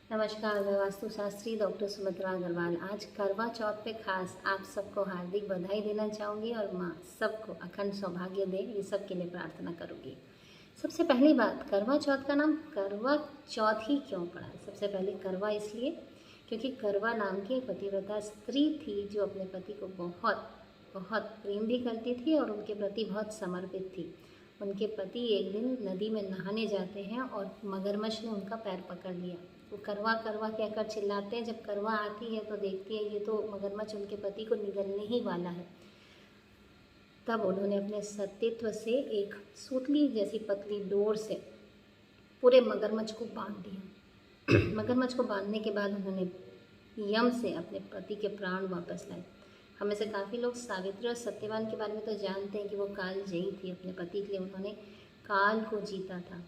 नमस्कार, मैं वास्तुशास्त्री डॉक्टर सुमित्रा अग्रवाल। आज करवा चौथ पे खास आप सबको हार्दिक बधाई देना चाहूँगी और माँ सबको अखंड सौभाग्य दे, ये सब के लिए प्रार्थना करूँगी। सबसे पहली बात, करवा चौथ का नाम करवा चौथ ही क्यों पड़ा? सबसे पहले करवा इसलिए क्योंकि करवा नाम की एक पतिव्रता स्त्री थी जो अपने पति को बहुत बहुत प्रेम भी करती थी और उनके प्रति बहुत समर्पित थी। उनके पति एक दिन नदी में नहाने जाते हैं और मगरमच्छ ने उनका पैर पकड़ लिया। वो करवा करवा कहकर चिल्लाते हैं। जब करवा आती है तो देखती है ये तो मगरमच्छ उनके पति को निगलने ही वाला है। तब उन्होंने अपने सतीत्व से एक सूतली जैसी पतली डोर से पूरे मगरमच्छ को बांध दिया। मगरमच्छ को बांधने के बाद उन्होंने यम से अपने पति के प्राण वापस लाए। हमें से काफ़ी लोग सावित्री और सत्यवान के बारे में तो जानते हैं कि वो काल जयी थी। अपने पति के लिए उन्होंने काल को जीता था।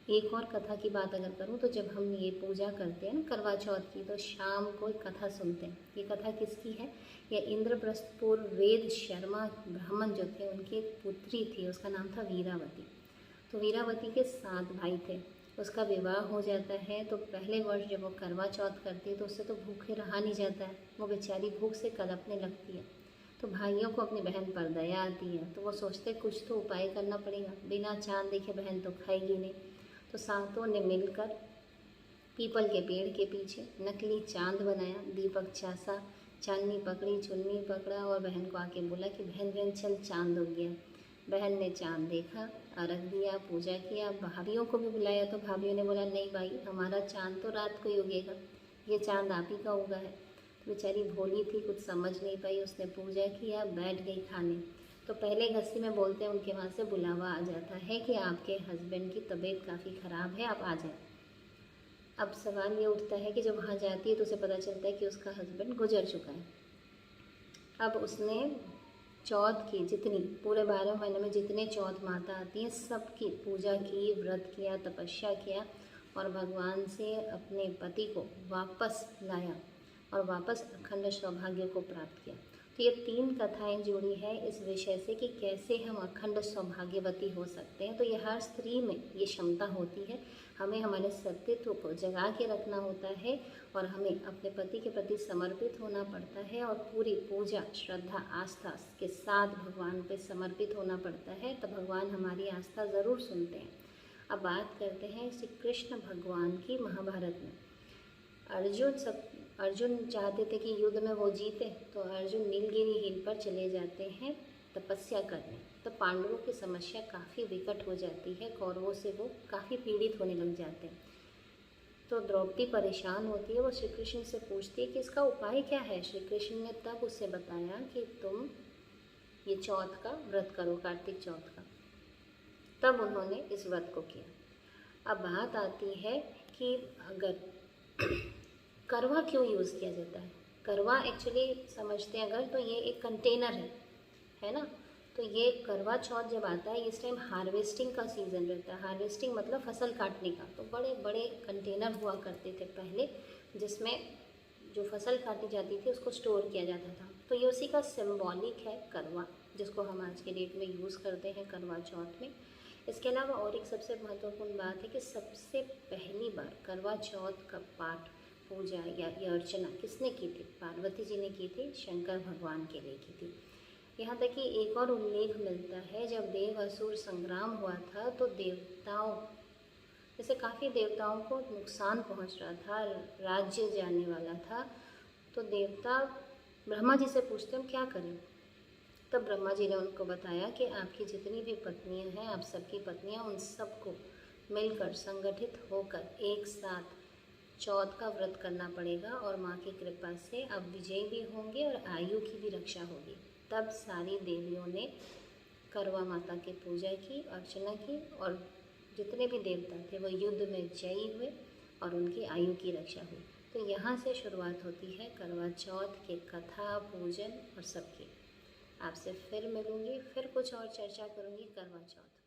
एक और कथा की बात अगर करूं तो जब हम ये पूजा करते हैं ना करवा चौथ की, तो शाम को एक कथा सुनते हैं। ये कथा किसकी है? यह इंद्रप्रस्थपुर वेद शर्मा ब्राह्मण जो थे उनकी एक पुत्री थी, उसका नाम था वीरावती। तो वीरावती के 7 भाई थे। उसका विवाह हो जाता है तो पहले वर्ष जब वो करवा चौथ करती है तो उससे तो भूखे रहा नहीं जाता है। वो बेचारी भूख से कलपने लगती है। तो भाइयों को अपनी बहन पर दया आती है, तो वो सोचते कुछ तो उपाय करना पड़ेगा, बिना चांद देखे बहन तो खाएगी नहीं। तो सातों ने मिलकर पीपल के पेड़ के पीछे नकली चांद बनाया, दीपक चासा, चांदनी पकड़ी, चुन्नी पकड़ा और बहन को आके बोला कि बहन बहन चल चांद हो गया। बहन ने चांद देखा, अर्घ दिया, पूजा किया। भाभीियों को भी बुलाया तो भाभीियों ने बोला नहीं भाई, हमारा चांद तो रात को ही उगेगा, ये चांद आप ही का उगा है। तो बेचारी भोली थी, कुछ समझ नहीं पाई। उसने पूजा किया, बैठ गई खाने। तो पहले गस्ती में बोलते हैं उनके वहाँ से बुलावा आ जाता है कि आपके हस्बैंड की तबीयत काफ़ी ख़राब है, आप आ जाएं। अब सवाल ये उठता है कि जब वहाँ जाती है तो उसे पता चलता है कि उसका हस्बैंड गुजर चुका है। अब उसने चौथ की जितनी पूरे 12 महीने में जितने चौथ माता आती हैं सबकी पूजा की, व्रत किया, तपस्या किया और भगवान से अपने पति को वापस लाया और वापस अखंड सौभाग्य को प्राप्त किया। तो ये 3 कथाएं जुड़ी है इस विषय से कि कैसे हम अखंड सौभाग्यवती हो सकते हैं। तो ये हर स्त्री में ये क्षमता होती है। हमें हमारे सतीत्व को जगा के रखना होता है और हमें अपने पति के प्रति समर्पित होना पड़ता है और पूरी पूजा, श्रद्धा, आस्था के साथ भगवान पे समर्पित होना पड़ता है। तो भगवान हमारी आस्था ज़रूर सुनते हैं। अब बात करते हैं श्री कृष्ण भगवान की। महाभारत में अर्जुन चाहते थे कि युद्ध में वो जीते, तो अर्जुन नीलगिरी हिल पर चले जाते हैं तपस्या करने। तो पांडवों की समस्या काफ़ी विकट हो जाती है, कौरवों से वो काफ़ी पीड़ित होने लग जाते हैं। तो द्रौपदी परेशान होती है, वो श्री कृष्ण से पूछती है कि इसका उपाय क्या है। श्री कृष्ण ने तब उससे बताया कि तुम ये चौथ का व्रत करो, कार्तिक चौथ का। तब उन्होंने इस व्रत को किया। अब बात आती है कि अगर करवा क्यों यूज़ किया जाता है। करवा एक्चुअली समझते हैं अगर तो ये एक कंटेनर है ना। तो ये करवा चौथ जब आता है इस टाइम हार्वेस्टिंग का सीज़न रहता है। हार्वेस्टिंग मतलब फसल काटने का। तो बड़े बड़े कंटेनर हुआ करते थे पहले, जिसमें जो फसल काटी जाती थी उसको स्टोर किया जाता था। तो ये उसी का सिंबॉलिक है करवा, जिसको हम आज के डेट में यूज़ करते हैं करवा चौथ में। इसके अलावा और एक सबसे महत्वपूर्ण बात है कि सबसे पहली बार करवा चौथ का पाठ, पूजा या अर्चना किसने की थी? पार्वती जी ने की थी, शंकर भगवान के लिए की थी। यहाँ तक कि एक और उल्लेख मिलता है, जब देव असुर संग्राम हुआ था तो देवताओं, जैसे काफ़ी देवताओं को नुकसान पहुँच रहा था, राज्य जाने वाला था। तो देवता ब्रह्मा जी से पूछते हम क्या करें। तब ब्रह्मा जी ने उनको बताया कि आपकी जितनी भी पत्नियां हैं, आप सबकी पत्नियां, उन सबको मिलकर संगठित होकर एक साथ चौथ का व्रत करना पड़ेगा और माँ की कृपा से आप विजयी भी होंगे और आयु की भी रक्षा होगी। तब सारी देवियों ने करवा माता की पूजा की, अर्चना की और जितने भी देवता थे वो युद्ध में जयी हुए और उनकी आयु की रक्षा हुई। तो यहाँ से शुरुआत होती है करवा चौथ के कथा, पूजन और सबकी। आपसे फिर मिलूँगी, फिर कुछ और चर्चा करूँगी करवा चौथ।